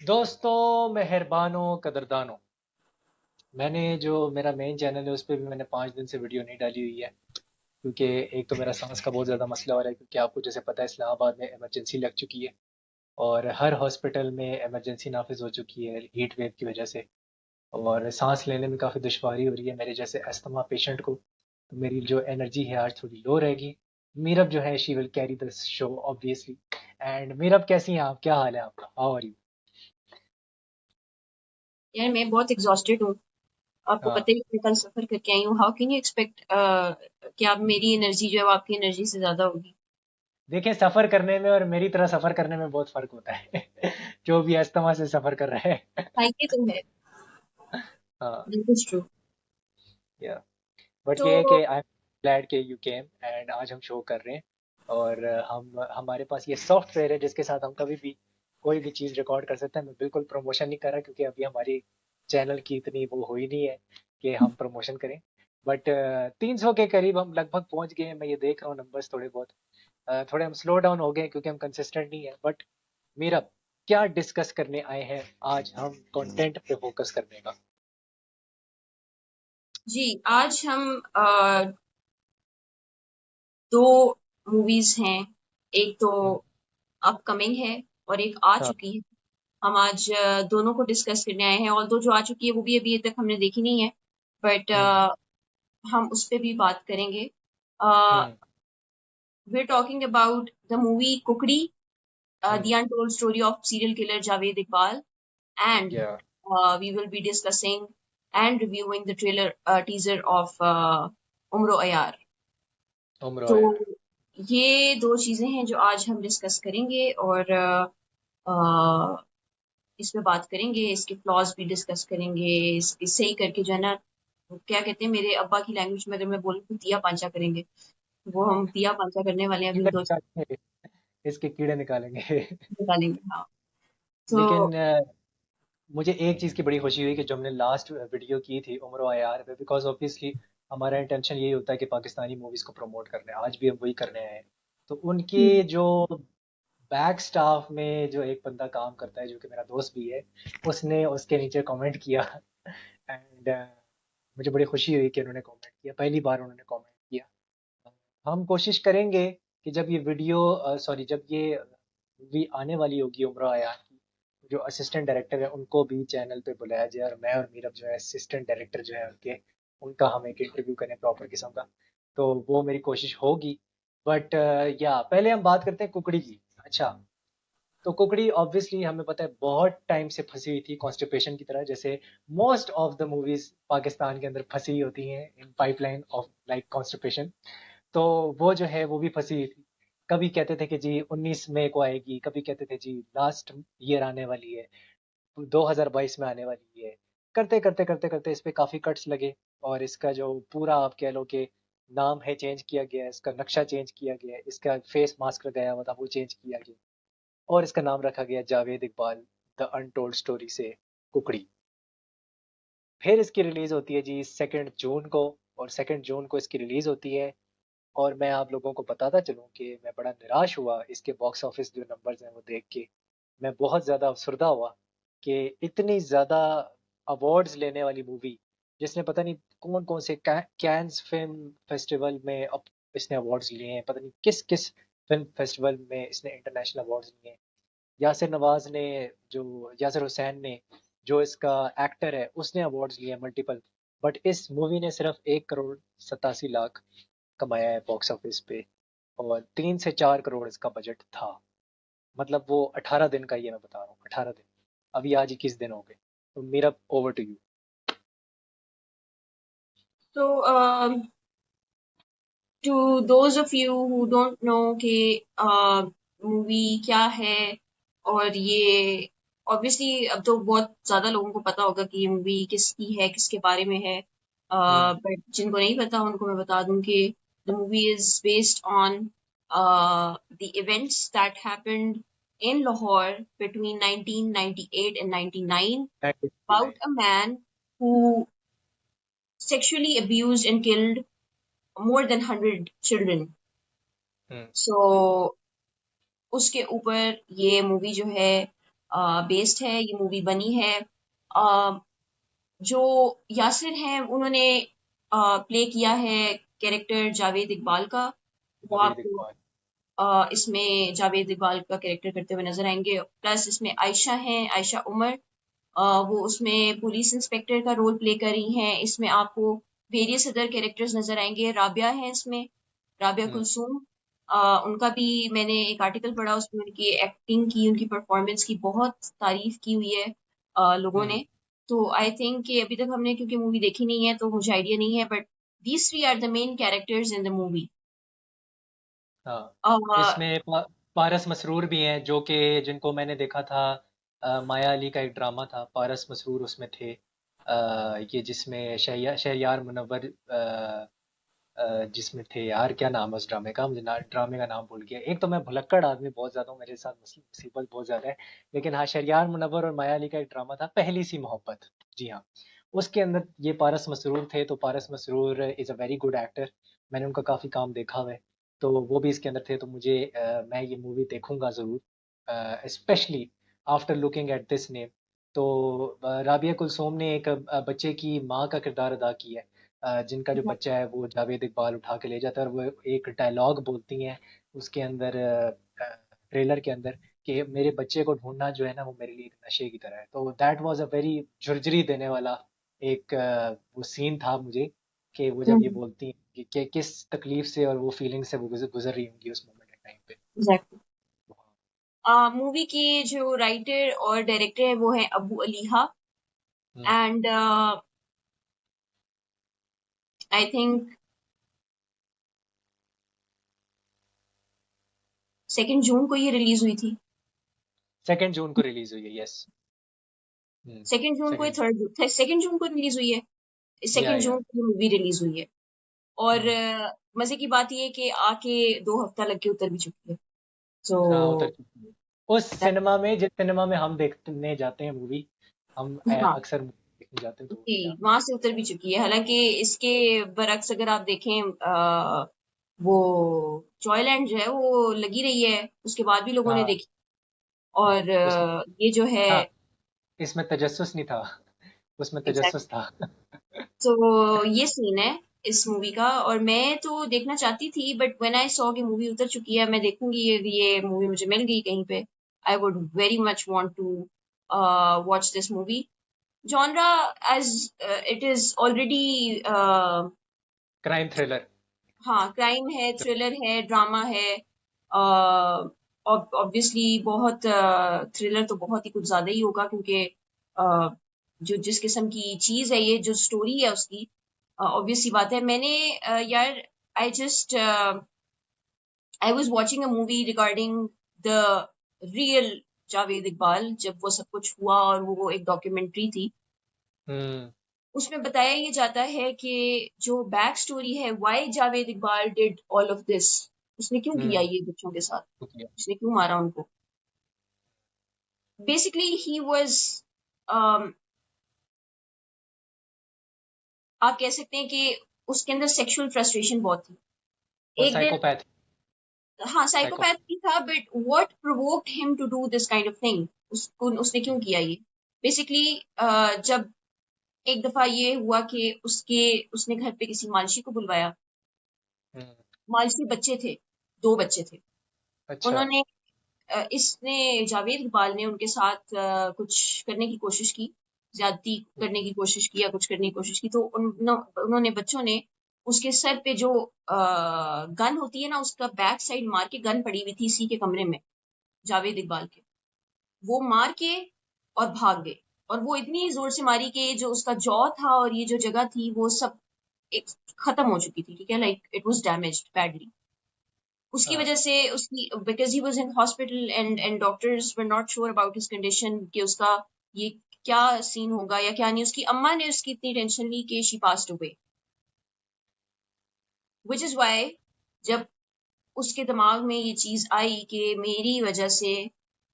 दोस्तों मेहरबानों कदरदानों, मैंने जो मेरा मेन चैनल है उस पर भी मैंने 5 दिन से वीडियो नहीं डाली हुई है। क्योंकि एक तो मेरा सांस का बहुत ज़्यादा मसला हो रहा है, क्योंकि आपको जैसे पता है इस्लामाबाद में इमरजेंसी लग चुकी है और हर हॉस्पिटल में इमरजेंसी नाफिज हो चुकी है हीट वेव की वजह से। और सांस लेने में काफ़ी दुश्वारी हो रही है मेरे जैसे अस्थमा पेशेंट को। तो मेरी जो एनर्जी है आज थोड़ी लो रहेगी। मीरब जो है she will carry the show obviously. And Meerab कैसी हैं आप, क्या हाल है आपका, हाउ आर यू? यार मैं बहुत एग्जॉस्टेड हूँ। आपको हाँ, पता ही है, मैं कल सफर करके आई हूँ। हाउ कैन यू एक्सपेक्ट कि आप मेरी एनर्जी जो है वो आपकी एनर्जी से ज्यादा होगी। देखिए सफर करने में और मेरी तरह सफर करने में बहुत फर्क होता है। जो भी अस्थमा से सफर कर रहे हैं। हाँ, ये तो है। हाँ, दैट इज ट्रू। या बट तो ये है कि आई एम ग्लैड कि यू केम एंड आज हम शो कर रहे हैं। और हम हमारे पास ये सॉफ्टवेयर है जिसके साथ हम कभी भी कोई भी चीज़ रिकॉर्ड कर सकते हैं। मैं बिल्कुल प्रमोशन नहीं कर रहा क्योंकि अभी हमारी चैनल की इतनी वो हुई नहीं है कि हम प्रमोशन करें। बट 300 के करीब हम लगभग पहुंच गए हैं। मैं ये देख रहा हूँ नंबर्स थोड़े बहुत थोड़े हम स्लो डाउन हो गए हैं क्योंकि हम कंसिस्टेंट नहीं है। बट मेरा क्या डिस्कस करने आए हैं आज हम कंटेंट पे फोकस करने का। जी, आज हम दो मूवीज हैं। एक तो हम्म, अपकमिंग है और एक आ हाँ, चुकी है। हम आज दोनों को डिस्कस करने आए हैं। और दो जो आ चुकी है वो भी अभी तक हमने देखी नहीं है, बट हम्म, हम उस पे भी बात करेंगे। हम्म, we're talking about the movie Kukri, hmm, the untold story of serial killer Javed Iqbal, and या we will be discussing and reviewing the trailer teaser of Umro Ayar. उम्र तो यार। ये दो चीजें हैं जो आज हम डिस्कस करेंगे और इस पे बात करेंगे, इसके फ्लॉज भी डिस्कस करेंगे। इसके सही करके जो है ना, वो क्या कहते हैं मेरे अब्बा की लैंग्वेज में, अगर मैं बोलूँ तो दिया पांचा करेंगे। वो हम दिया पांचा करने वाले हैं अभी कीड़े दो निकालेंगे, इसके कीड़े निकालेंगे। निकालेंगे। हाँ, तो लेकिन मुझे एक चीज़ की बड़ी खुशी हुई कि जो हमने लास्ट वीडियो की थी उम्र आयार पे, बिकॉज ऑब्वियसली हमारा इंटेंशन यही होता है कि पाकिस्तानी मूवीज़ को प्रमोट करना है। आज भी हम वही करने आए हैं। तो उनके हम्म, जो बैक स्टाफ में जो एक बंदा काम करता है जो कि मेरा दोस्त भी है, उसने उसके नीचे कमेंट किया। एंड मुझे बड़ी खुशी हुई कि उन्होंने कमेंट किया, पहली बार उन्होंने कमेंट किया। हम कोशिश करेंगे कि जब ये वीडियो सॉरी जब ये मूवी आने वाली होगी उम्र आया की, जो असिस्टेंट डायरेक्टर है उनको भी चैनल पे बुलाया जाए और मैं और मीरब जो है असिस्टेंट डायरेक्टर जो है उनके, उनका हम एक इंटरव्यू करें प्रॉपर किस्म का। तो वो मेरी कोशिश होगी। बट या पहले हम बात करते हैं कुकड़ी की। अच्छा, तो कुकड़ी ऑब्वियसली हमें पता है बहुत टाइम से फंसी हुई थी कॉन्स्टिपेशन की तरह, जैसे most of the movies Pakistan के अंदर फंसी होती हैं in pipeline of like constipation. तो वो जो है वो भी फंसी हुई थी। कभी कहते थे कि जी 19 मई को आएगी, कभी कहते थे जी लास्ट ईयर आने वाली है, 2022 में आने वाली है। करते करते करते करते इस पे काफी कट्स लगे और इसका जो पूरा आप कह लो कि नाम है चेंज किया गया है, इसका नक्शा चेंज किया गया है, इसका फेस मास्क लगाया हुआ था वो चेंज किया गया और इसका नाम रखा गया Javed Iqbal the untold story से कुकड़ी। फिर इसकी रिलीज होती है जी 2 जून को, और 2 जून को इसकी रिलीज होती है। और मैं आप लोगों को बताता चलूं कि मैं बड़ा निराश हुआ इसके बॉक्स ऑफिस जो नंबर्स हैं वो देख के। मैं बहुत ज़्यादा अफसरदा हुआ कि इतनी ज़्यादा अवार्ड्स लेने वाली मूवी, जिसने पता नहीं कौन कौन से कैंस फिल्म फेस्टिवल में अब इसने अवार्ड्स लिए हैं, पता नहीं किस किस फिल्म फेस्टिवल में इसने इंटरनेशनल अवार्ड्स लिए हैं। यासिर नवाज ने, जो यासिर हुसैन ने, जो इसका एक्टर है उसने अवार्ड्स लिए मल्टीपल। बट इस मूवी ने सिर्फ 1 करोड़ 87 लाख कमाया है बॉक्स ऑफिस पे, और 3 से 4 करोड़ इसका बजट था। मतलब वो 18 दिन का ही है, मैं बता रहा हूँ 18 दिन। अभी आज 21 दिन हो गए। तो मेरा ओवर टू यू। तो to those of you who don't know कि मूवी क्या है, और ये ऑब्वियसली अब तो बहुत ज्यादा लोगों को पता होगा कि ये मूवी किसकी है, किसके बारे में है। हम्म, बट जिनको नहीं पता उनको मैं बता दूं कि the movie is based on the events that happened in Lahore between 1998 and 99 about 1959। a man who sexually abused and killed more than 100 children. Hmm, So उसके ऊपर ये मूवी जो है बेस्ड है ये मूवी बनी है। जो यासिर हैं उन्होंने प्ले किया है कैरेक्टर जावेद इकबाल का। वो जावेद आपको इकबाल। इसमें जावेद इकबाल का कैरेक्टर करते हुए नजर आएंगे। प्लस इसमें आयशा हैं, आयशा उमर। वो उसमें पुलिस इंस्पेक्टर का रोल प्ले कर रही हैं। इसमें आपको वेरियस अदर कैरेक्टर्स नजर आएंगे। राबिया है इसमें, राबिया हम्म। कुलसूम। उनका भी मैंने एक आर्टिकल पढ़ा, उसमें उनकी एक्टिंग की, उनकी परफॉर्मेंस की बहुत तारीफ की हुई है लोगों हम्म। ने। तो आई थिंक कि अभी तक हमने क्योंकि मूवी देखी नहीं है तो मुझे आइडिया नहीं है, but these three are the main characters in the movie. हाँ, इसमें पारस मसरूर भी हैं, जो कि जिनको मैंने देखा था। माया अली का एक ड्रामा था, पारस मसरूर उसमें थे। ये जिसमें शहरयार मुनव्वर जिसमें थे यार, क्या नाम है उस ड्रामे का, मुझे ड्रामे का नाम भूल गया। एक तो मैं भुलक्कड़ आदमी बहुत ज्यादा हूँ, मेरे साथ मुसीबत बहुत ज्यादा है। लेकिन हाँ, शहरयार मुनव्वर और माया अली का एक ड्रामा था, पहली सी मोहब्बत। जी हाँ। उसके अंदर ये पारस मसरूर थे, तो Paras Masroor is a very good actor. मैंने उनका काफ़ी काम देखा हुआ है। तो वो भी इसके अंदर थे, तो मैं ये मूवी देखूंगा ज़रूर, specially after looking at this name. तो राबिया कुलसोम ने एक बच्चे की माँ का किरदार अदा किया है। जिनका जो बच्चा है वो जावेद इकबाल उठा के ले जाता है, और वो एक डायलॉग बोलती हैं उसके अंदर, ट्रेलर के अंदर, कि मेरे बच्चे को ढूंढना जो है ना, वो मेरे लिए एक नशे की तरह है। तो दैट वाज अ वेरी झुरझुरी देने वाला एक वो सीन था मुझे, कि वो जब ये बोलती हैं कि किस तकलीफ से और वो फीलिंग से वो गुजर रही होंगी उस मोमेंट टाइम पे। एग्जैक्टली। तो मूवी की जो राइटर और डायरेक्टर है वो है अबू अलीहा। हाँ। एंड आई थिंक 2 जून को ये रिलीज हुई थी। 2 जून को रिलीज हुई है, यस। 2 जून को, सेकेंड। 3rd जून, 2nd जून को रिलीज हुई है। या 2nd जून को मूवी रिलीज हुई है। और हम्म, मजे की बात ये है कि आके 2 हफ्ता लग के उतर भी चुकी है। तो हाँ, उतर चुकी है। उस सिनेमा में, जिस सिनेमा में हम देखने जाते हैं मूवी, हम हाँ अक्सर मूवी देखने जाते हैं, तो जी, या वहां से उतर भी चुकी है। हालांकि इसके बरक्स अगर आप देखें, वो जॉयलैंड जो है वो लगी रही है, उसके बाद भी लोगों ने हाँ, देखी। और उसमें ये जो है, था, इसमें तजस्सुस नहीं था, उसमें तजस्सुस एग्जैक्टली। था। तो ये सीन है इस मूवी का, और मैं तो देखना चाहती थी, बट व्हेन आई सॉ कि मूवी उतर चुकी है, मैं देखूंगी, ये मूवी मुझे मिल गई कहीं पे, I would very much want to watch this movie. Genre as it is already, crime thriller. हाँ, क्राइम है, थ्रिलर है, ड्रामा है। ऑब्वियसली बहुत थ्रिलर तो बहुत ही कुछ ज्यादा ही होगा, क्योंकि जो जिस किस्म की चीज है, ये जो स्टोरी है उसकी, ऑब्वियस सी बात है। मैंने यार, I just I was watching a movie regarding the real Javed Iqbal, जब वो सब कुछ हुआ, और वो एक डॉक्यूमेंट्री थी। हम्म। उसमें बताया ये जाता है कि जो बैक स्टोरी है, why Javed Iqbal did all of this, उसने क्यों किया हम्म। ये बच्चों के साथ, शुक्रिया। उसने क्यों मारा उनको। बेसिकली ही वाज, आप कह सकते हैं कि उसके अंदर सेक्सुअल फ्रस्ट्रेशन बहुत थी। वो एक दिन, साइकोपैथ। हाँ, साइकोपैथ साइकोपैथ। भी था, but what provoked him to do this kind of thing, उसको उसने क्यों किया ये। बेसिकली जब एक दफा ये हुआ कि उसने घर पे किसी मालशी को बुलवाया। हम्म। मालशी बच्चे थे, 2 बच्चे थे। अच्छा। उन्होंने इसने जावेद इकबाल ने उनके साथ कुछ करने की कोशिश की, ज्यादती करने की कोशिश की, या कुछ करने की कोशिश की। तो उन्होंने बच्चों ने उसके सर पे जो गन होती है ना, उसका बैक साइड मार के, गन पड़ी हुई थी इसी के कमरे में जावेद इकबाल के, वो मार के और भाग गए। और वो इतनी जोर से मारी कि जो उसका जॉ था और ये जो जगह थी वो सब एक खत्म हो चुकी थी, ठीक है, like it was damaged badly. उसकी हाँ। वजह से उसकी, because he was in hospital, and doctors were not sure about his condition, कि उसका ये क्या सीन होगा या क्या नहीं। उसकी अम्मा ने उसकी इतनी टेंशन ली कि she passed away, which is why जब उसके दिमाग में ये चीज आई कि मेरी वजह से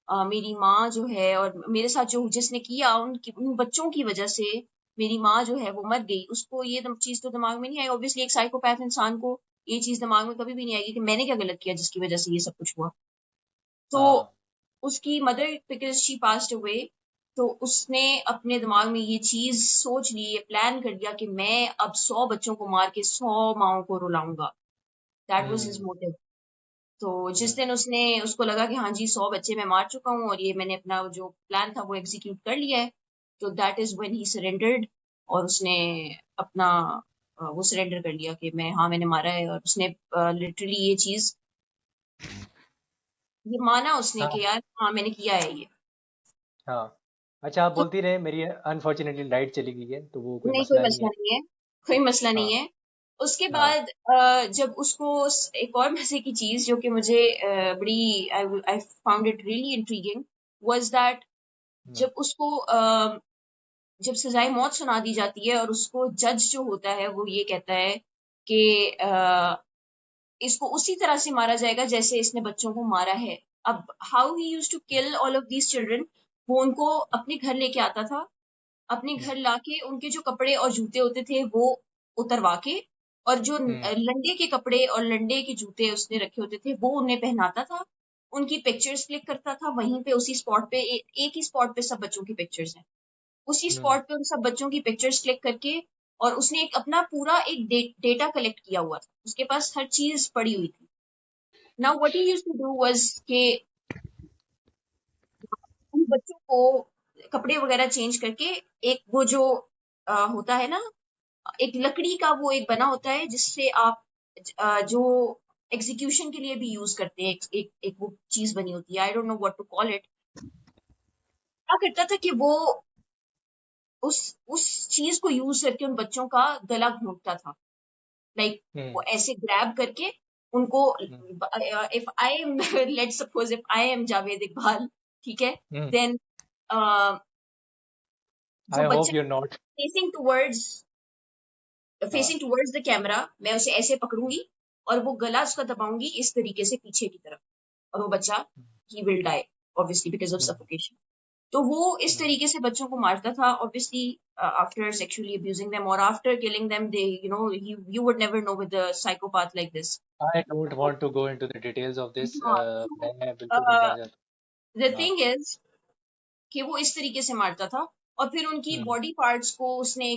मेरी माँ जो है, और मेरे साथ जो जिसने किया, उन बच्चों की वजह से मेरी माँ जो है वो मर गई, उसको ये चीज तो दिमाग में नहीं आई। ऑब्वियसली एक साइकोपैथ इंसान को ये चीज दिमाग में कभी भी नहीं आएगी कि मैंने क्या गलत किया जिसकी वजह से ये सब कुछ हुआ। तो हाँ। उसकी mother because she passed away, तो उसने अपने दिमाग में ये चीज सोच ली, ये प्लान कर लिया कि मैं अब 100 बच्चों को मार के 100 माओं को रुलाऊंगा। That was his hmm. Motive. तो जिस हम्म। दिन उसने उसको लगा कि हाँ जी 100 बच्चे मैं मार चुका हूँ और ये मैंने अपना जो प्लान था वो एग्जीक्यूट कर लिया है, तो that is when he surrendered. और उसने अपना वो सरेंडर कर लिया कि मैं हाँ मैंने मारा है, और उसने लिटरली ये चीज ये माना उसने कि हाँ। यार हाँ मैंने किया है ये। हाँ। अच्छा, आप तो बोलती रहे, मेरी अनफॉर्चुनेटली लाइट चली गई है तो वो कोई नहीं कोई मसला नहीं मसला है। नहीं है, कोई मसला हाँ। नहीं है। उसके हाँ। बाद जब उसको एक और मजे की चीज जो कि मुझे बड़ी I found it really intriguing was that hmm. जब उसको जब सजाए मौत सुना दी जाती है और उसको जज जो होता है वो ये कहता है कि इसको उसी तरह से मारा जाएगा जैसे इसने बच्चों को मारा है। अब how he used to kill all of these children, वो उनको अपने घर लेके आता था, अपने हम्म। घर लाके उनके जो कपड़े और जूते होते थे वो उतरवा के, और जो हम्म। लंडे के कपड़े और लंडे के जूते उसने रखे होते थे वो उन्हें पहनाता था, उनकी पिक्चर्स क्लिक करता था वहीं पे उसी स्पॉट पे, एक ही स्पॉट पे सब बच्चों की पिक्चर्स हैं, उसी हम्म। स्पॉट पे उन सब बच्चों की पिक्चर्स क्लिक करके, और उसने एक अपना पूरा एक डेटा कलेक्ट किया हुआ था, उसके पास हर चीज पड़ी हुई थी। Now what he used to do was कि उन बच्चों को कपड़े वगैरह चेंज करके, एक वो जो होता है ना, एक लकड़ी का वो एक बना होता है जिससे आप जो एग्जीक्यूशन के लिए भी यूज करते हैं, एक वो चीज बनी होती है, I don't know what to call it. क्या करता था कि वो उस उस चीज को यूज करके उन बच्चों का गला घोंटता था, लाइक वो हम्म। ऐसे ग्रैब करके उनको, hmm. If I am let suppose if I am Javed Iqbal, ठीक है, हम्म। देन वो आई बच्चा hope you not. Facing towards हाँ। फेसिंग टुवर्ड्स द कैमरा, मैं उसे ऐसे पकड़ूंगी और वो गला उसका दबाऊंगी इस तरीके से पीछे की तरफ, और वो बच्चा he will die obviously because of hmm. Suffocation. तो वो इस हम्म। तरीके से बच्चों को मारता था obviously, after sexually abusing them और after killing them, they you know you would never know with a psychopath like this. I don't want to go into the details of this. हाँ, मैं बिल्कुल नहीं तो जाना चाहता। द हाँ। Thing is कि वो इस तरीके से मारता था, और फिर उनकी हम्म। बॉडी पार्ट्स को उसने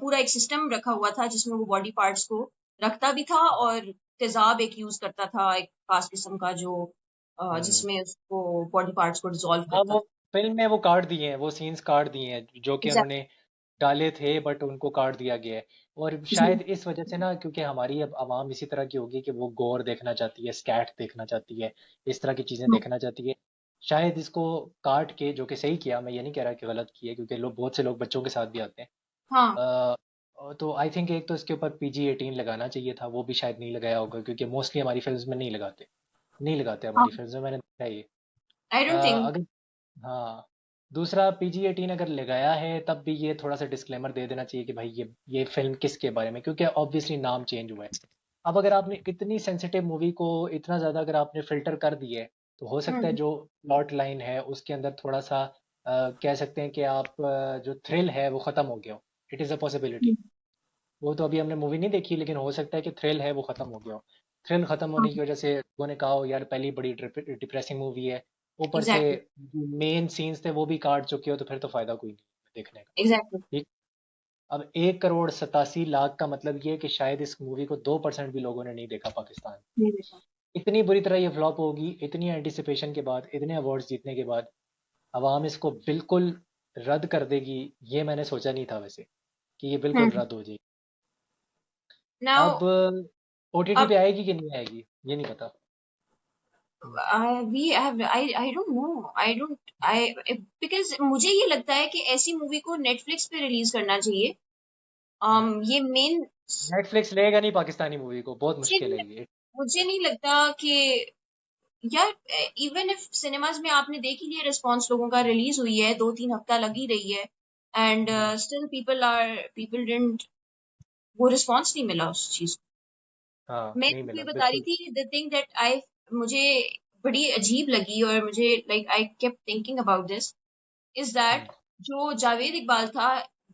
पूरा एक सिस्टम रखा हुआ था जिसमें वो बॉडी पार्ट्स को रखता भी था, और तेजाब एक यूज करता था, एक खास किस्म का जो हम्म। जिसमें उसको बॉडी पार्ट्स को डिसॉल्व हाँ, करता वो था। फिल्म में वो काट दिए हैं, वो सीन्स काट दिए हैं जो कि एग्जैक्ट उन्होंने डाले थे, बट उनको काट दिया गया है। और जी। शायद इस वजह से ना, क्योंकि हमारी अब आवाम इसी तरह की होगी कि वो गोर देखना चाहती है, स्कैट देखना चाहती है, इस तरह की चीज़ें हाँ देखना चाहती है। शायद इसको काट के, जो कि सही किया, मैं ये नहीं कह रहा कि गलत किया, क्योंकि लोग, बहुत से लोग बच्चों के साथ भी आते हैं। हाँ तो आई थिंक एक तो इसके ऊपर PG-18 लगाना चाहिए था, वो भी शायद नहीं लगाया होगा, क्योंकि मोस्टली हमारी फिल्म में नहीं लगाते, नहीं लगाते हमारी हाँ, फिल्म में, मैंने देखा है ये। I don't think. अगर, हाँ, दूसरा PG-18 अगर लगाया है तब भी ये थोड़ा सा डिस्क्लेमर दे देना चाहिए कि भाई ये फिल्म किसके बारे में, क्योंकि ऑब्वियसली नाम चेंज हुआ है। अब अगर आपने इतनी सेंसिटिव मूवी को इतना ज़्यादा अगर आपने फिल्टर कर दिया है, तो हो सकता है हम्म जो प्लॉट लाइन है उसके अंदर थोड़ा सा कह सकते हैं कि आप जो थ्रिल है वो ख़त्म हो गया हो। It is a possibility. वो तो अभी हमने मूवी नहीं देखी, लेकिन हो सकता है कि थ्रिल है वो ख़त्म हो गया हो। थ्रिल ख़त्म हाँ होने की वजह से लोगों ने कहा हो यार पहली बड़ी डिप्रेसिंग मूवी है, ऊपर से एग्जैक्टली मेन सीन्स थे वो भी काट चुके हो, तो फिर तो फ़ायदा कोई नहीं देखने का। एग्जैक्टली। ठीक। अब 1 करोड़ 87 लाख का मतलब ये है कि शायद इस मूवी को 2% भी लोगों ने नहीं देखा पाकिस्तान में। नहीं देखा। इतनी बुरी तरह ये फ्लॉप होगी, इतनी एंटिसिपेशन के बाद, इतने अवार्ड्स जीतने के बाद अवाम इसको बिल्कुल रद्द कर देगी, ये मैंने सोचा नहीं था वैसे, कि ये बिल्कुल हम्म। रद्द हो जाएगी। नाउ अब OTT अब पे आएगी कि नहीं आएगी ये नहीं पता। Hmm. We have I don't know, I don't I because मुझे ये लगता है कि ऐसी मूवी को नेटफ्लिक्स पे रिलीज करना चाहिए। ये मेन, नेटफ्लिक्स लेगा नहीं पाकिस्तानी मूवी को, बहुत मुश्किल है ये। मुझे नहीं लगता कि यार, इवन इफ सिनेमाज में आपने देख ही लिया रिस्पॉन्स लोगों का, रिलीज हुई है 2-3 हफ्ता लगी रही है, and hmm. Still people didn't, वो रिस्पॉन्स नहीं मिला उस चीज को। हाँ, मैं नहीं आपको ये मिला बता रही बिल्कुल। थी द थिंग दैट आई, मुझे बड़ी अजीब लगी और मुझे like I kept thinking about this is hmm. That जो जावेद इकबाल था,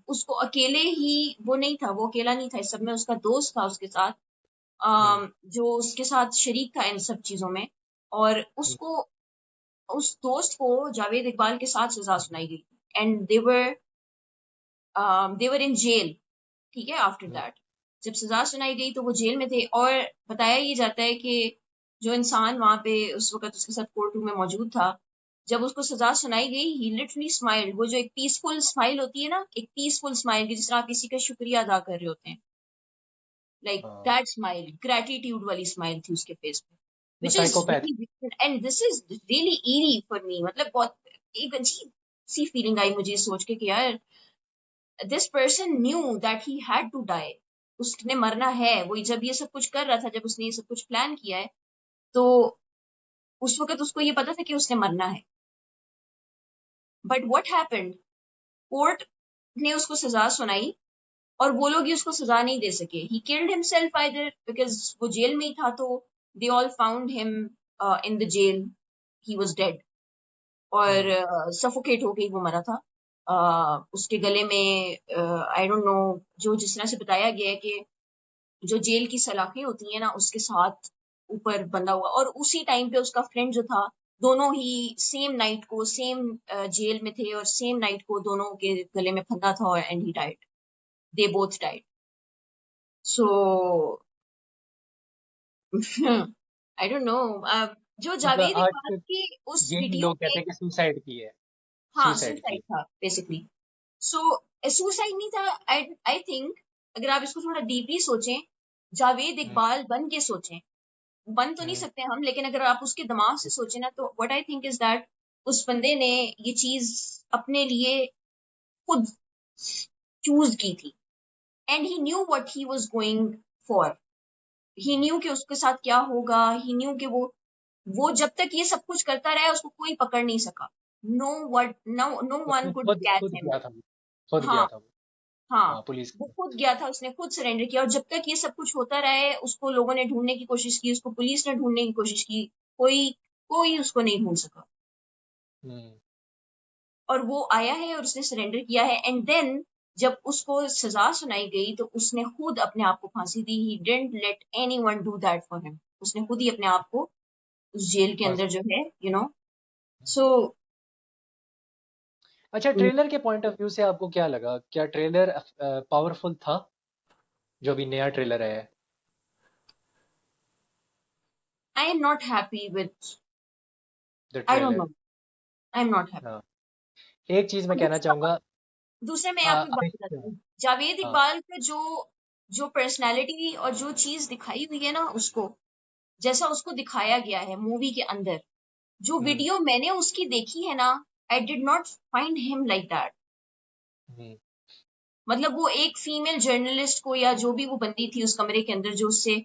उसको अकेले ही वो नहीं था, वो अकेला नहीं था इस सब में, उसका दोस्त था उसके साथ, हम्म। जो उसके साथ शरीक था इन सब चीजों में, और हम्म। उसको उस दोस्त को जावेद इकबाल के साथ सजा सुनाई गई थी and they were in jail, ठीक है। आफ्टर हम्म, दैट जब सजा सुनाई गई तो वो जेल में थे, और बताया ये जाता है कि जो इंसान वहां पे उस वक्त उसके साथ कोर्ट रूम में मौजूद था, जब उसको सजा सुनाई गई ही लिटरली स्माइल्ड। वो जो एक पीसफुल स्माइल होती है ना, एक पीसफुल स्माइल की जिस तरह आप किसी का शुक्रिया अदा कर रहे होते हैं, लाइक हाँ, दैट स्माइल, ग्रेटिट्यूड वाली स्माइल थी उसके फेस पे, वो which is psychopath. really different and this is really eerie for me। मतलब बहुत एक अजीब सी फीलिंग आई मुझे सोच के कि यार this person knew that he had to die, उसने मरना है। वो जब ये सब कुछ कर रहा था, जब उसने ये सब कुछ प्लान किया है, तो उस वक्त उसको ये पता था कि उसने मरना है। बट व्हाट हैपेंड, कोर्ट ने उसको सजा सुनाई और वो लोग ही उसको सजा नहीं दे सके। He killed himself either, because वो जेल में ही था, तो they all found him in the jail, he was dead, और हम्म, सफोकेट होके ही वो मरा था। उसके गले में आई डोंट नो, जो जिस तरह से बताया गया है कि जो जेल की सलाखें होती है ना उसके साथ ऊपर बंधा हुआ, और उसी टाइम पे उसका फ्रेंड जो था, दोनों ही सेम नाइट को सेम जेल में थे, और सेम नाइट को दोनों के गले में फंदा था, और and he died, they both died. So I don't no. जो मतलब जावेद आज इकबाल तक की उस यही वीडियो लोग कहते में, हैं कि सुसाइड की है। हाँ सुसाइड सुसाइड की। था बेसिकली। सो सुसाइड नहीं था, आई आई थिंक, अगर आप इसको थोड़ा डीपली सोचें, जावेद हम्म, इकबाल बन के सोचें, बन तो नहीं हम्म, सकते हम, लेकिन अगर आप उसके दिमाग से सोचें ना, तो what I think is that उस बंदे ने ये चीज अपने लिए खुद चूज की थी, and he knew what he was going for. He hmm. New कि उसके साथ क्या होगा, ही न्यू कि वो जब तक ये सब कुछ करता रहा उसको कोई पकड़ नहीं सका। नो वट नो नो वो वन खुद कुड खुद कैच खुद हिम। गया था वो। खुद हाँ गया था वो। हाँ, हाँ, पुलिस वो के। खुद गया था, उसने खुद सरेंडर किया, और जब तक ये सब कुछ होता रहा है उसको लोगों ने ढूंढने की कोशिश की, उसको पुलिस ने ढूंढने की कोशिश की, कोई कोई उसको नहीं ढूंढ सका। हम्म, और वो आया है और उसने सरेंडर किया है, एंड देन जब उसको सजा सुनाई गई तो उसने खुद अपने आप को फांसी दी। He didn't let anyone do that for him, उसने खुद ही अपने आप को उस जेल के बस। अंदर जो है, सो अच्छा, ट्रेलर के पॉइंट ऑफ व्यू से आपको क्या लगा? क्या ट्रेलर पावरफुल था, जो अभी नया ट्रेलर आया है? I am not happy with, the I don't no, trailer. I am not happy. हाँ, एक चीज मैं कहना दूसरा चाहूंगा। दूसरे मैं आपको एक बात बताती अच्छा। हूँ, जावेद हाँ। इकबाल का जो जो पर्सनैलिटी और जो चीज दिखाई हुई है ना उसको, जैसा उसको दिखाया गया है मूवी के अंदर, जो हम्म, वीडियो मैंने उसकी देखी है ना, I did not find him like that. Hmm, मतलब वो एक फीमेल जर्नलिस्ट को, या जो भी वो बंदी थी उस कमरे के अंदर जो उससे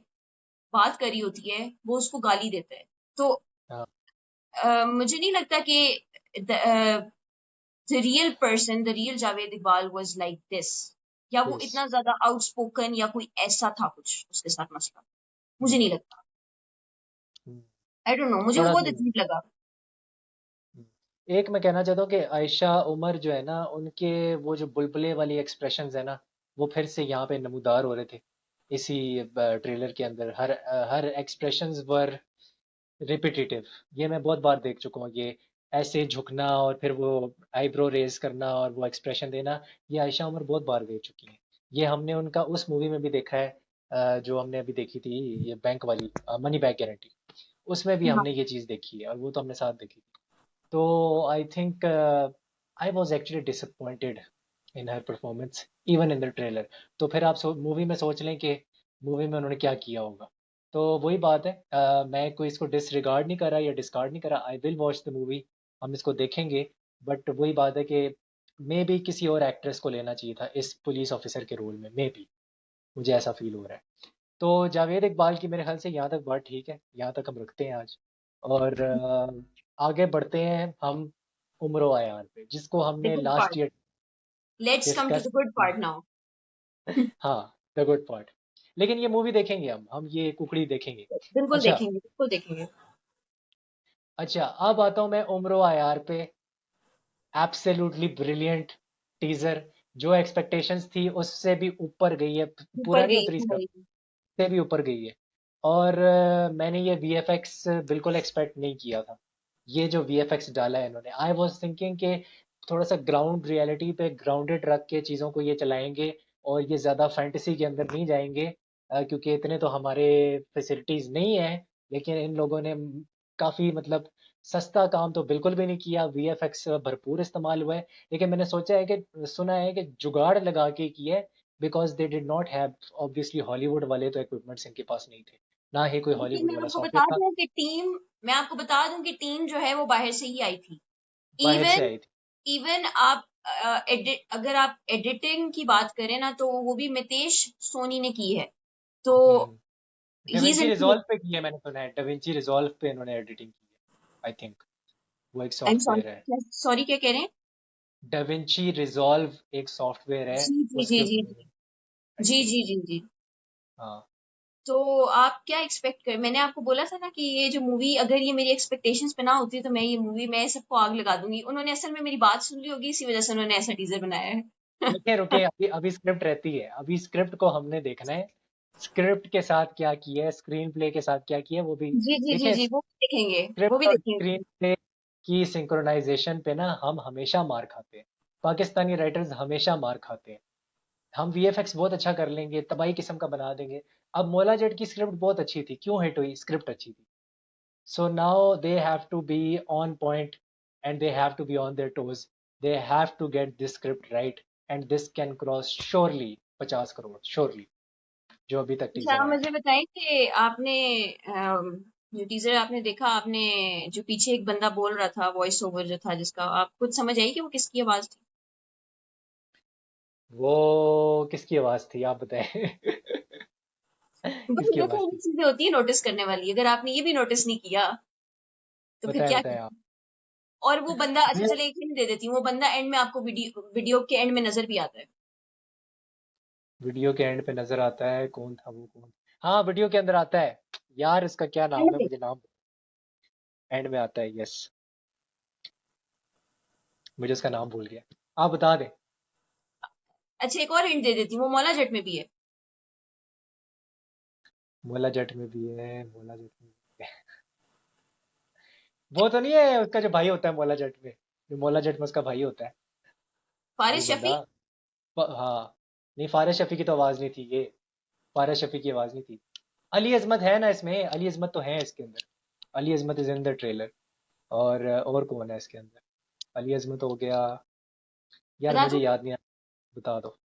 बात करी होती है, वो उसको गाली देता है। तो हाँ, मुझे नहीं लगता कि the real person, the real Javed Iqbal was like this, या वो यस। इतना ज्यादा आउटस्पोकन या कोई ऐसा था कुछ उसके साथ मसला। मुझे हम्म, नहीं लगता। हम्म, आई डोंट नो, मुझे वो थोड़ा बहुत सा। अजीब लगा। एक मैं कहना चाहता हूँ कि आयशा उमर जो है ना, उनके वो जो बुलबुले वाली एक्सप्रेशंस है ना, वो फिर से यहाँ पे नमूदार हो रहे थे इसी ट्रेलर के अंदर। हर एक्सप्रेशंस वर रिपीटेटिव। ये मैं बहुत बार देख चुका हूँ। ये ऐसे झुकना और फिर वो आईब्रो रेज करना और वो एक्सप्रेशन देना, ये आयशा उमर बहुत बार दे चुकी हैं। ये हमने उनका उस मूवी में भी देखा है, जो हमने अभी देखी थी, ये बैंक वाली, मनी बैक गारंटी। उसमें भी हाँ, हमने ये चीज़ देखी है, और वो तो हमने साथ देखी थी। तो I think I was actually disappointed in her performance, even in the trailer. तो फिर आप मूवी में सोच लें कि मूवी में उन्होंने क्या किया होगा। तो वही बात है, मैं कोई इसको डिसरिगार्ड नहीं कर रहा या डिस्कार्ड नहीं कर रहा। I will watch the movie, हम इसको देखेंगे। बट वही बात है कि मे बी किसी और एक्ट्रेस को लेना चाहिए था इस पुलिस ऑफिसर के रोल में, मे बी। मुझे ऐसा फील हो रहा है। तो जावेद इकबाल की मेरे ख्याल से यहाँ तक बात ठीक है, यहाँ तक हम रखते हैं आज। और आगे बढ़ते हैं हम उम्र आयान पे, जिसको द हमने good last part, year let's come to discuss the good किया। Part now. हाँ, द गुड पार्ट। लेकिन ये मूवी देखेंगे हम ये कुकड़ी देखेंगे। बिल्कुल अच्छा। देखेंगे, बिल्कुल देखेंगे। अच्छा, अब आता हूँ मैं उम्र आयार पे। Absolutely brilliant teaser. जो एक्सपेक्टेशंस थी उससे भी ऊपर गई है। ऊपर पूरा नहीं गई उतरी इसका, भाई। से भी ऊपर गई है। और मैंने ये वीएफएक्स बिल्कुल एक्सपेक्ट नहीं किया था। ये जो वीएफएक्स डाला है इन्होंने, आई वाज थिंकिंग कि थोड़ा सा ग्राउंड रियलिटी पे ग्राउंडेड रख के चीज़ों को ये चलाएंगे, और ये ज़्यादा फैंटेसी के अंदर नहीं जाएंगे, क्योंकि इतने तो हमारे फैसिलिटीज़ नहीं है। लेकिन इन लोगों ने काफ़ी मतलब सस्ता काम तो बिल्कुल भी नहीं किया, वीएफएक्स भरपूर इस्तेमाल हुआ है। लेकिन मैंने सोचा है कि सुना है कि जुगाड़ लगा के किया है, because they did not have, obviously Hollywood वाले तो इक्विपमेंट्स इनके पास नहीं थे, ना ही कोई लेकिन हॉलीवुड मैं वाला आपको बता सॉफ्टवेयर था। दूं कि टीम मैं आपको बता दूं कि टीम जो है वो बाहर से ही आई थी। बाहर से इवन आई थी। इवन आप एडिट अगर आप एडिटिंग की बात करें ना, तो वो भी मितेश सोनी ने की है। तो he is Da Vinci in. Resolve पे की है, मैंने सुना है डेविंची रिजॉल्व पे इन्होंने एडिटिंग की है, आई थिंक। वो एक आई एम सॉफ्टवेयर है। सॉरी, सॉरी क्या कह रहे हैं? डेविंची रिजॉल्व एक सॉफ्टवेयर है, जी जी जी उसके जी ऊपर जी एडिटिंग जी की। जी जी। हाँ। तो आप क्या एक्सपेक्ट कर, मैंने आपको बोला था ना कि ये जो मूवी अगर ये मेरी एक्सपेक्टेशंस पे ना होती तो मैं ये मूवी मैं सबको आग लगा दूंगी। उन्होंने असल में मेरी बात सुन ली होगी, इसी वजह से उन्होंने ऐसा टीजर बनाया है। रुके रुके, अभी अभी स्क्रिप्ट रहती है, अभी स्क्रिप्ट को हमने देखना है। स्क्रिप्ट के साथ क्या किया है, स्क्रीन प्ले के साथ क्या किया है, वो भी जी जी जी देखें। जी, वो भी देखेंगे, वो स्क्रिप्ट भी और देखेंगे। स्क्रीन प्ले की सिंक्रोनाइजेशन पे ना हम हमेशा मार खाते हैं। पाकिस्तानी राइटर्स हमेशा मार खाते हैं। हम वीएफएक्स बहुत अच्छा कर लेंगे, तबाही किस्म का बना देंगे। अब मोला जेट की स्क्रिप्ट बहुत अच्छी थी, क्यों हिट हुई? स्क्रिप्ट अच्छी थी। So now they have to be on point, and they have to be on their toes. They have to get this script right, and this can cross surely 50 crore, surely, जो अभी तक अच्छा, teaser आप आया है। मुझे बताएं कि आपने जो टीजर आपने देखा, आपने जो पीछे एक बंदा बोल रहा था, वॉइस ओवर जो था जिसका, आप कुछ समझ आई कि वो किसकी आवाज थी? वो किसकी आवाज थी, आप बताएं। बड़ी किसकी देखो, आवाज ये थी? चीजें होती है नोटिस करने वाली, अगर आपने ये भी नोटिस नहीं किया तो फिर बताए क्या बताए करें? आप। और वो बंदा, अच्छा ये चले एक हिंट दे देती हूँ, वो बंदा एंड में आपको वीडियो के एंड में नजर भी आता है। वीडियो के एंड पे नजर आता है, कौन था वो, कौन? हाँ, वीडियो के अंदर आता है। यार इसका क्या एंड नाम है, में। मुझे नाम एंड में आता है, यस। मुझे उसका नाम भूल गया, आप बता दें। अच्छा, एक और हिंट दे देती हूँ, वो मौला जट में भी है। मोला जट में भी है, मोला जट में भी है। वो तो नहीं है उसका जो भाई होता है मोला जट में, जो मोला जट में उसका भाई होता है, वो फारिस बंदा। शफी। हाँ। नहीं, फारिस शफी की तो आवाज नहीं थी ये। फारिस शफी की आवाज नहीं थी। अली अजमत है ना इसमें, अली अजमत तो है इसके अंदर। अली अजमत इज इन द ट्रेलर। और कौन है इसके अंदर? अली अजमत हो गया। यार बता मुझे दूँ? याद नहीं आ, बता दो।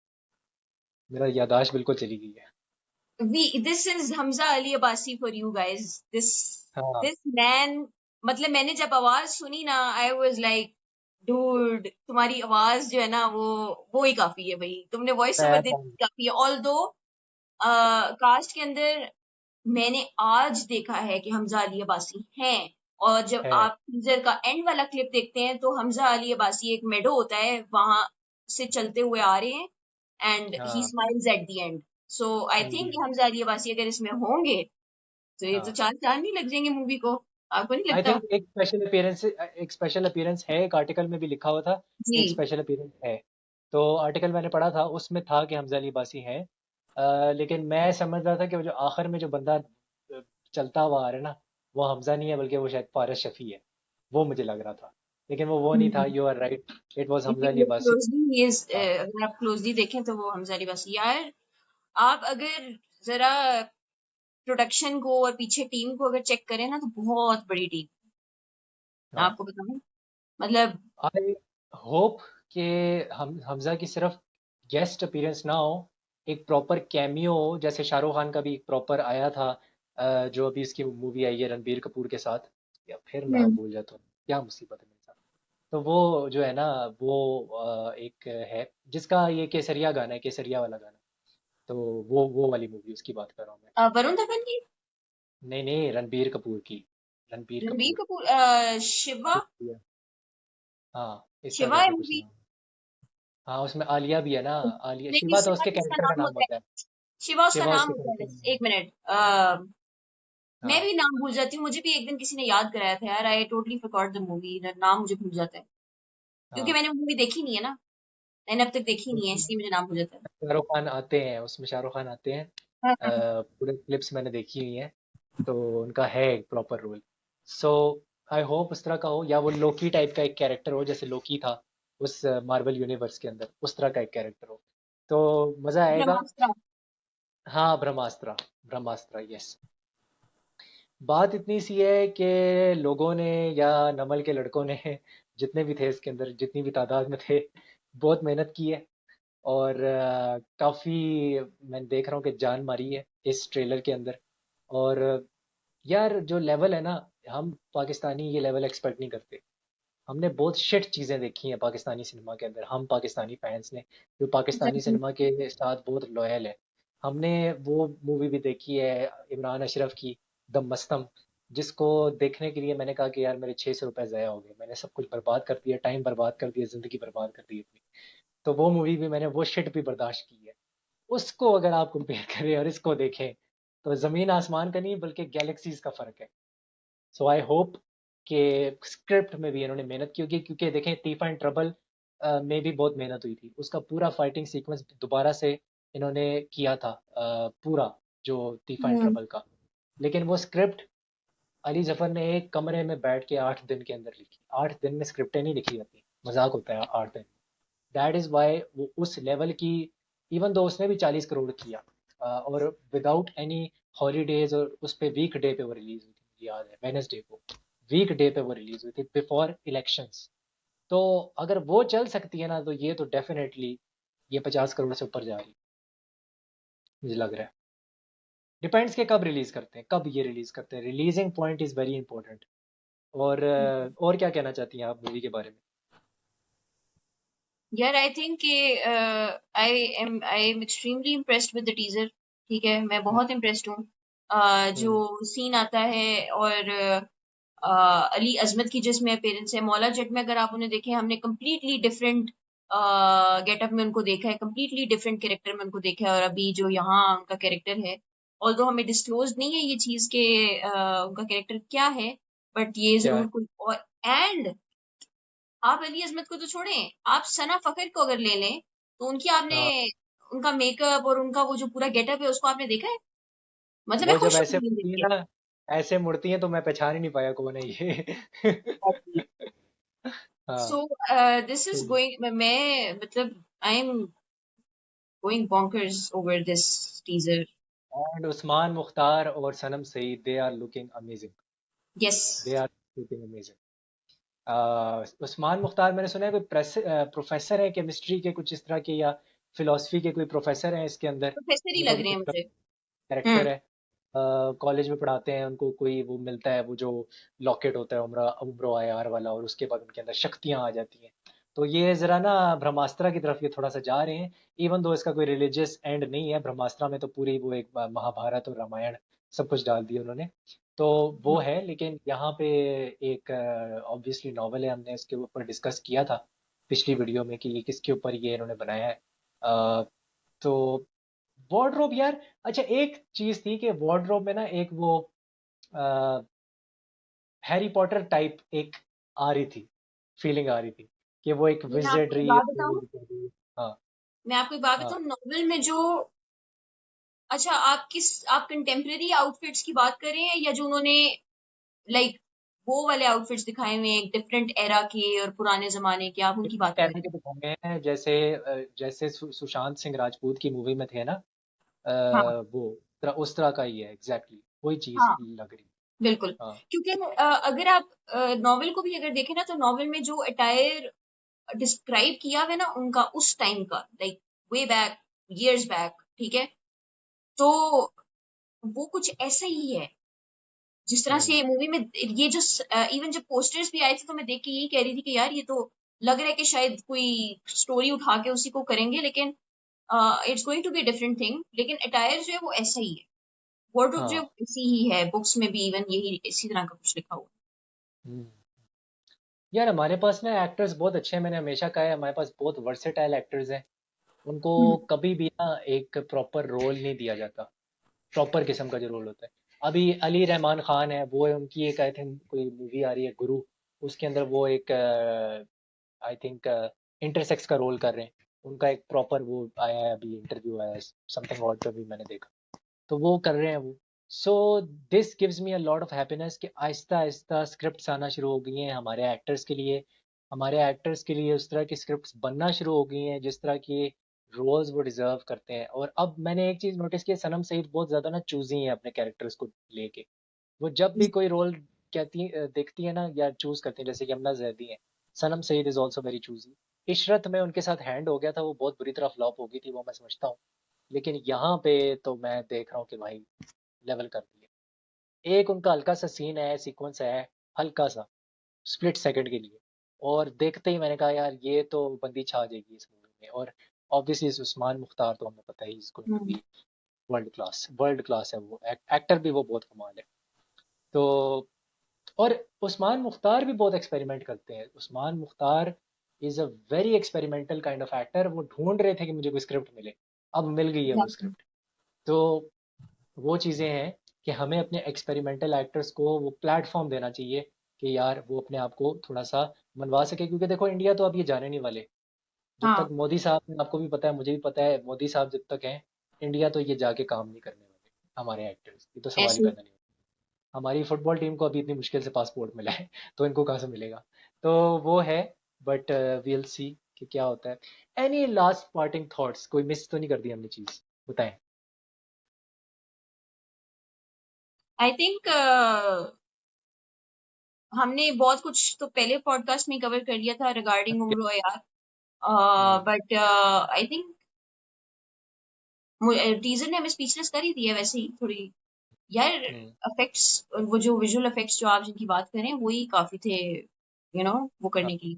मेरा याददाश्त बिल्कुल चली गई है। This is Hamza Ali Abbasi for you guys. This हाँ। दिस मैन, मतलब मैंने जब आवाज सुनी ना, आई वाज लाइक, डूड तुम्हारी आवाज जो है ना, वो ही काफी है भाई, तुमने वॉइस ओवर दे दी काफी है। ऑल दो कास्ट के अंदर मैंने आज देखा है कि हमजा अली अब्बासी हैं। और जब है। आप टीजर का एंड वाला क्लिप देखते हैं तो हमजा अली अब्बासी, एक मेडो होता है वहां से चलते हुए आ रहे हैं, एंड ही हाँ। Smiles at the end. So I हाँ जी, थिंक हाँ जी। हमजा अली अब्बासी अगर इसमें होंगे तो ये तो हाँ। चार चांद ही लग जाएंगे मूवी को। आपको नहीं आई लगता? थिंक एक स्पेशल अपीयरेंस है, एक आर्टिकल में भी लिखा हुआ था। जी। एक स्पेशल अपीयरेंस है। तो आर्टिकल मैंने पढ़ा था, उसमें था कि हमजा अली बासी हैं। लेकिन मैं समझ रहा था कि वो जो आखिर में जो बंदा चलता हुआ आ रहा है ना, वो हमजा नहीं है, बल्कि वो शायद फारिस शफी है। वो मुझे लग रहा था, लेकिन वो नहीं था। You are right, it was if Hamza यू अली लुक बासी। क्लोजली, हाँ। अगर आप क्लोजली देखें तो वो हमजा अली अब्बासी। यार, आप अगर जरा प्रोडक्शन को और पीछे टीम को अगर चेक करें ना, तो बहुत बड़ी टीम। मैं हाँ। आपको बताऊं, मतलब। आई होप कि हम हमजा की सिर्फ गेस्ट अपीयरेंस ना हो, एक प्रॉपर कैमियो, जैसे शाहरुख खान का भी एक प्रॉपर आया था। जो अभी इसकी मूवी आई है रणबीर कपूर के साथ, या फिर नाम हम्म। भूल जाता हूँ, क्या मुसीबत है मेरे साथ। तो वो जो है ना, वो एक है जिसका ये केसरिया गाना है, केसरिया वाला गाना। तो वो वाली मूवी उसकी बात कर रहा हूँ मैं। वरुण धवन की? नहीं नहीं, रणबीर कपूर की। रणबीर रणबीर कपूर। कपूर, शिवा। हाँ, इसका शिवा है करके कुछ मूवी। नाम। हाँ, उसमें आलिया भी है ना। आलिया, नहीं, शिवा तो शिवा उसके किसका कैरेक्टर का नाम नाम होता होता है। है? शिवा उसका शिवा नाम उसके होता कैरेक्टर है, का नाम। एक मिनट। मैं हाँ। भी नाम भूल जाती हूँ, मुझे भी एक दिन किसी ने याद कराया था यार, I totally forgot the movie, नाम मुझे भूल जाता है। क्योंकि हाँ। मैंने मूवी देखी नहीं है ना, मैंने अब तक देखी नहीं है, उसमें इसलिए मुझे नाम भूल जाता है। शाहरुख खान आते हैं, उसमें शाहरुख खान आते हैं। हाँ, हाँ। पूरे क्लिप्स मैंने देखी हुई हैं। तो उनका है एक proper role. So I hope उस तरह का हो, या वो लोकी टाइप का एक कैरेक्टर हो, जैसे लोकी था उस मार्वल यूनिवर्स के अंदर, उस तरह का एक कैरेक्टर हो तो मजा आएगा। ब्रह्मास्त्र। हाँ, ब्रह्मास्त्र। ब्रह्मास्त्र, यस। बात इतनी सी है कि लोगों ने, या नमल के लड़कों ने, जितने भी थे इसके अंदर, जितनी भी तादाद में थे, बहुत मेहनत की है। और काफी मैं देख रहा हूँ कि जान मारी है इस ट्रेलर के अंदर। और यार जो लेवल है ना, हम पाकिस्तानी ये लेवल एक्सपेक्ट नहीं करते। हमने बहुत शिट चीजें देखी हैं पाकिस्तानी सिनेमा के अंदर, हम पाकिस्तानी फैंस ने, जो पाकिस्तानी एग्जैक्टली। सिनेमा के साथ बहुत लॉयल है। हमने वो मूवी भी देखी है इमरान अशरफ की, द मस्तम, जिसको देखने के लिए मैंने कहा कि यार मेरे 600 रुपये ज़ाया हो गए, मैंने सब कुछ बर्बाद कर दिया, टाइम बर्बाद कर दिया, ज़िंदगी बर्बाद कर दी अपनी। तो वो मूवी भी मैंने, वो शिट भी बर्दाश्त की है। उसको अगर आप कंपेयर करें और इसको देखें, तो ज़मीन आसमान का नहीं बल्कि गैलेक्सीज का फ़र्क है। सो आई होप कि स्क्रिप्ट में भी इन्होंने मेहनत की होगी, क्योंकि देखें तीफा एंड ट्रबल में भी बहुत मेहनत हुई थी, उसका पूरा फाइटिंग सीक्वेंस दोबारा से इन्होंने किया था, पूरा, जो तीफा एंड हम्म। ट्रबल का। लेकिन वो स्क्रिप्ट अली जफर ने एक कमरे में बैठ के 8 दिन के अंदर लिखी। 8 दिन में स्क्रिप्टें नहीं लिखी जाती, मजाक होता है 8 दिन। दैट इज वाई वो उस लेवल की, इवन दो उसने भी 40 करोड़ किया, और विदाउट एनी हॉलीडेज, और उस पे वीक डे पे वो रिलीज हुई थी, मुझे याद है वेनसडे को, वीक डे पे वो रिलीज हुई थी बिफोर इलेक्शंस। तो अगर वो चल सकती है ना, तो ये तो डेफिनेटली ये 50 करोड़ से ऊपर जा रही है, मुझे लग रहा है। डिपेंड्स के कब रिलीज करते हैं, कब ये रिलीज करते हैं, releasing point is very important. और क्या कहना चाहती हैं आप मूवी के बारे में? यार आई थिंक कि I am extremely impressed with the teaser. ठीक है, मैं हम्म, बहुत इम्प्रेस्ड हूँ। जो हम्म, सीन आता है, और अली अजमत की जिसमें अपेरेंस है, मौला जट में अगर आप उन्हें देखें, हमने कम्प्लीटली डिफरेंट गेटअप में उनको देखा है, कम्प्लीटली डिफरेंट कैरेक्टर में उनको देखा है। और अभी जो यहाँ उनका कैरेक्टर है, ऑल्दो हमें डिस्क्लोज नहीं है ये चीज के उनका कैरेक्टर क्या है, बट ये क्या है? जरूर कोई और। एंड आप अली अज़मत को तो छोड़ें, आप सना फ़खर को अगर ले लें, तो उनकी आपने हाँ, उनका मेकअप और उनका वो जो पूरा गेटअप है, उसको आपने देखा है? मतलब मैं वो जब खुश ऐसे हूँ ये देख मुड़ती है के। ना, ऐसे मुड़ती है तो मैं पहचान ही नहीं पाया कौन है ये। एग्ज़ैक्टली। हाँ, सो दिस इज़ सही। गोइंग, मैं मतलब I am going bonkers over this teaser. And Usman Mukhtar और Sanam Saeed, they are looking amazing. Yes. They are looking amazing. Usman Mukhtar मैंने सुना है कोई प्रोफेसर है केमिस्ट्री के कुछ इस तरह के, या फिलोसफी के कोई प्रोफेसर हैं इसके अंदर। प्रोफ़ेसर ही उनका लग रहे हैं कुछ मुझे। हुँ। कैरेक्टर है, कॉलेज में पढ़ाते हैं उनको, कोई वो मिलता है, वो जो लॉकेट होता है उम्र उम्र आयार वाला, और उसके बाद उनके अंदर शक्तियां आ जाती हैं। तो ये जरा ना ब्रह्मास्त्र की तरफ ये थोड़ा सा जा रहे हैं, इवन दो इसका कोई रिलीजियस एंड नहीं है। ब्रह्मास्त्र में तो पूरी वो एक महाभारत और रामायण सब कुछ डाल दिया उन्होंने, तो वो है। लेकिन यहाँ पे एक ऑब्वियसली नॉवल है, हमने इसके ऊपर डिस्कस किया था पिछली वीडियो में कि ये किसके ऊपर ये इन्होंने बनाया है। तो वार्डरोब यार, अच्छा एक चीज थी कि वार्डरोब में ना एक वो हैरी पॉटर टाइप एक आ रही थी, फीलिंग आ रही थी कि वो एक मैं आपको एक विज़र्डरी बात है बताऊँ हाँ, मैं आपको एक बात हाँ। बताऊँ नॉवेल में जो, अच्छा आप कंटेम्परेरी आउटफिट्स की बात कर रहे हैं, या जो उन्होंने लाइक वो वाले आउटफिट्स दिखाए हुए हैं, एक डिफरेंट एरा के और पुराने जमाने के, आप उनकी बात कर कहने रहे के हैं? तो होंगे हैं, जैसे जैसे सुशांत सिंह राजपूत की मूवी में थे ना, हाँ। वो उस तरह का ही है, एग्जैक्टली वही चीज हाँ, लग रही। बिल्कुल। हाँ, क्योंकि अगर आप नॉवेल को भी अगर देखें ना, तो नॉवेल में जो अटायर डिस्क्राइब किया हुआ है ना उनका उस टाइम का, like way back, years back, ठीक है, तो वो कुछ ऐसा ही है जिस तरह हम्म, से मूवी में। ये जो इवन जब पोस्टर्स भी आए थे, तो मैं देख के यही कह रही थी कि यार ये तो लग रहा है कि शायद कोई स्टोरी उठा के उसी को करेंगे, लेकिन it's going to be different thing. लेकिन अटायर जो है वो ऐसा ही है, वार्डरोब जो हाँ, है वो ऐसी ही है, बुक्स में भी इवन यही इसी तरह का कुछ लिखा हुआ हम्म। यार हमारे पास ना एक्टर्स बहुत अच्छे हैं, मैंने हमेशा कहा है हमारे पास बहुत वर्सेटाइल एक्टर्स हैं। उनको है। कभी भी ना एक प्रॉपर रोल नहीं दिया जाता, प्रॉपर किस्म का जो रोल होता है। अभी अली रहमान खान है, वो है उनकी एक आई थिंक कोई मूवी आ रही है गुरु, उसके अंदर वो एक आई थिंक इंटरसेक्स का रोल कर रहे हैं। उनका एक प्रॉपर वो आया है, अभी इंटरव्यू आया है समथिंग अवार्ड पे भी मैंने देखा, तो वो कर रहे हैं वो। So this gives me a lot of happiness कि आहिस्ता आहिस्ता स्क्रिप्ट्स आना शुरू हो गई हैं हमारे एक्टर्स के लिए उस तरह की स्क्रिप्ट्स बनना शुरू हो गई हैं जिस तरह के रोल्स वो डिजर्व करते हैं। और अब मैंने एक चीज़ नोटिस की है, सनम सईद बहुत ज़्यादा ना चूजी है अपने कैरेक्टर्स को लेके। वो जब भी कोई रोल देखती है ना या चूज करती है, जैसे कि यमुना जैदी है, Sanam Saeed is also very choosy. Ishrat में उनके साथ हैंड हो गया था, वो बहुत बुरी तरह फ्लॉप हो गई थी, वो मैं समझता हूँ। लेकिन यहाँ पे तो मैं देख रहा हूँ कि भाई लेवल कर दिए। एक उनका हल्का सा सीन है, सीक्वेंस है, हल्का सा, स्प्लिट सेकंड के लिए, और देखते ही मैंने कहा यार ये तो बंदी छा जाएगी इस मूवी में। और ऑब्वियसली उस्मान मुख्तार तो हमें पता he is going to hmm. Be world class है, वो एक्टर भी वो बहुत कमाल है। तो और उस्मान मुख्तार भी बहुत एक्सपेरिमेंट करते हैं। Usman Mukhtar is a very experimental kind of actor. वो ढूंढ रहे थे कि मुझे कोई स्क्रिप्ट मिले, अब मिल गई है वो Exactly. स्क्रिप्ट। तो वो चीज़ें हैं कि हमें अपने एक्सपेरिमेंटल एक्टर्स को वो प्लेटफॉर्म देना चाहिए कि यार वो अपने आप को थोड़ा सा मनवा सके, क्योंकि देखो इंडिया तो अब ये जाने नहीं वाले। जब तक हाँ, मोदी साहब, आपको भी पता है मुझे भी पता है, मोदी साहब जब तक हैं, इंडिया तो ये जाके काम नहीं करने वाले हमारे एक्टर्स, ये तो सवाल ही ऐसे ही। पैदा नहीं होता। हमारी फुटबॉल टीम को अभी इतनी मुश्किल से पासपोर्ट मिला है तो इनको कहाँ से मिलेगा। तो वो है, बट वील सी कि क्या होता है। एनी लास्ट पार्टिंग थॉट्स, कोई मिस तो नहीं कर दी हमने चीज, बताएं। आई थिंक हमने बहुत कुछ तो पहले पॉडकास्ट में कवर कर लिया था रिगार्डिंग उम्र यार। हम्म। बट आई थिंक टीजर ने हमें स्पीचलेस कर ही दिया वैसे ही थोड़ी यार। हम्म। इफेक्ट्स, वो जो विजुअल इफेक्ट्स जो आप जिनकी बात करें वही काफी थे, वो हाँ, करने की।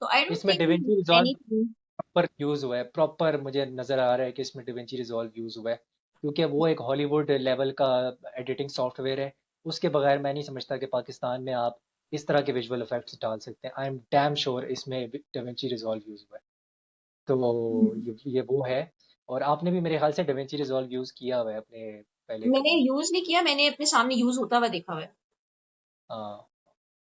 तो आई डोंट इसमें think DaVinci resolve anything. Proper use हुआ है, प्रॉपर मुझे नजर आ रहा है कि इसमें डिविंची रिजॉल्व यूज हुआ है, क्योंकि वो एक हॉलीवुड लेवल का एडिटिंग सॉफ्टवेयर है। उसके बगैर मैं नहीं समझता कि पाकिस्तान में आप इस तरह के विजुअल इफेक्ट्स डाल सकते हैं। आई एम डैम श्योर इसमें डिविंची रिजॉल्व यूज हुआ है। तो ये वो है। और आपने भी मेरे ख्याल से डिविंची रिजॉल्व यूज किया हुआ है अपने पहले मैंने कभी। यूज नहीं किया, मैंने अपने सामने यूज होता हुआ देखा हुआ है। हाँ,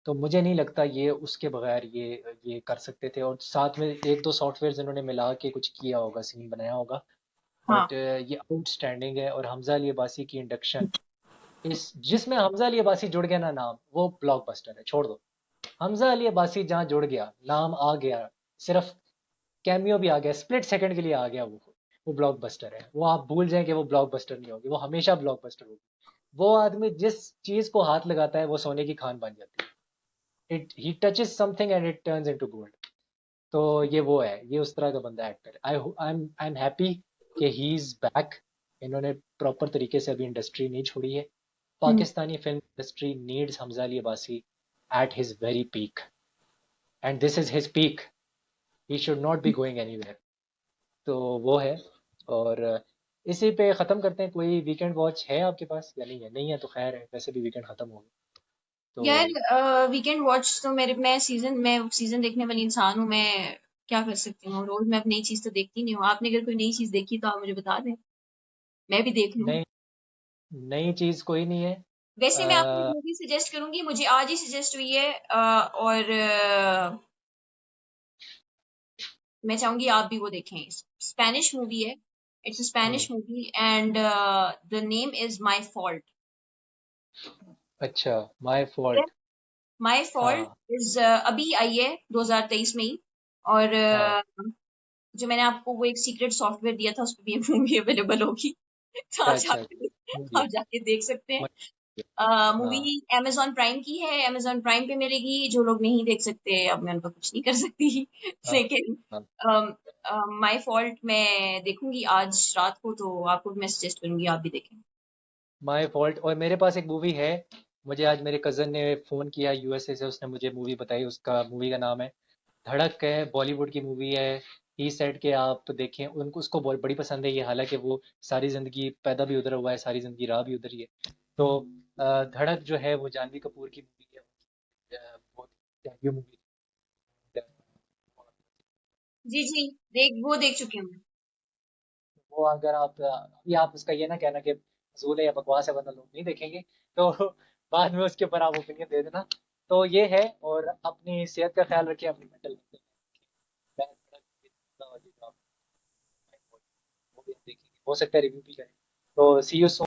तो मुझे नहीं लगता ये उसके बगैर ये कर सकते थे। और साथ में एक दो सॉफ्टवेयर इन्होंने मिला के कुछ किया होगा, सीन बनाया होगा। हाँ। बट ये आउटस्टैंडिंग है। और हमजा अली अब्बासी की इंडक्शन, इस जिसमें हमजा अली अब्बासी जुड़ गया ना नाम, वो ब्लॉकबस्टर है, छोड़ दो। हमजा अली अब्बासी जहाँ जुड़ गया, नाम आ गया, सिर्फ कैमियो भी आ गया, स्प्लिट सेकंड के लिए आ गया, वो ब्लॉकबस्टर है। वो आप भूल जाएं कि वो ब्लॉकबस्टर नहीं होगी, वो हमेशा ब्लॉकबस्टर होगी। वो आदमी जिस चीज को हाथ लगाता है वो सोने की खान बन जाती है। It he touches something and it turns into gold. तो ये वो है, ये उस तरह का बंदा एक्टर है। आई एम हैप्पी कि ही इज बैक। इन्होंने प्रॉपर तरीके से अभी इंडस्ट्री नहीं छोड़ी है। Hmm. Pakistani film industry needs Hamza Ali Abbasi at his very peak, and this is his peak. He should not be going anywhere. तो वो है। और इसी पे ख़त्म करते हैं। कोई वीकेंड वॉच है आपके पास या नहीं है? नहीं है तो खैर है, वैसे भी वीकेंड ख़त्म हो गया तो। यार वीकेंड वॉच तो मैं सीजन देखने वाली इंसान हूँ। मैं क्या कर सकती हूँ, रोज मैं अब नई चीज तो देखती नहीं हूँ। आपने अगर कोई नई चीज देखी तो आप मुझे बता दें, मैं भी देख लूँ। नई नई चीज़ कोई नहीं है। वैसे मैं आपको एक अ, मूवी सजेस्ट करूंगी, मुझे आज ही सजेस्ट हुई है, और मैं चाहूंगी आप भी वो देखें। स्पेनिश मूवी है, it's a hmm. Spanish movie and the name is my fault. अच्छा, माय ठीक है, फॉल्ट। माई फॉल्ट हाँ। इज अभी आई है 2023 में ही। और हाँ। जो मैंने आपको वो एक सीक्रेट सॉफ्टवेयर दिया था उस पर भी ये मूवी अवेलेबल होगी। तो अच्छा अच्छा अच्छा। आप जाके देख सकते हैं। समझ गया। मूवी हाँ amazon प्राइम की है, amazon प्राइम पे मिलेगी। जो लोग नहीं देख सकते अब मैं उनका कुछ नहीं कर सकती हाँ लेकिन हाँ। माई फॉल्ट मैं देखूंगी आज रात को, तो आपको भी मैं सजेस्ट करूंगी आप भी देखें। My fault. और मेरे पास एक मूवी है, मुझे आज मेरे कज़न ने फ़ोन किया यूएसए से, उसने मुझे मूवी बताई। उसका मूवी का नाम है धड़क है, बॉलीवुड की मूवी है। ही सेड के आप देखें, उनको उसको बहुत बड़ी पसंद है ये, हालांकि वो सारी ज़िंदगी पैदा भी उधर हुआ है, सारी ज़िंदगी रहा भी उधर ही है। तो धड़क जो है वो जानवी कपूर की मूवी है। बहुत डेब्यू मूवी। जी जी, वो देख चुकी हूँ मैं। वो अगर आप ये आप उसका ये ना कहना कि फजूल है या बकवास है वरना लोग नहीं देखेंगे, तो बाद में उसके ऊपर आप ओपिनियन दे देना। तो ये है। और अपनी सेहत का ख्याल रखिए, अपनी मेंटल हेल्थ, वो भी हम देखेंगे, हो सकता है रिव्यू भी करें। तो सी यू।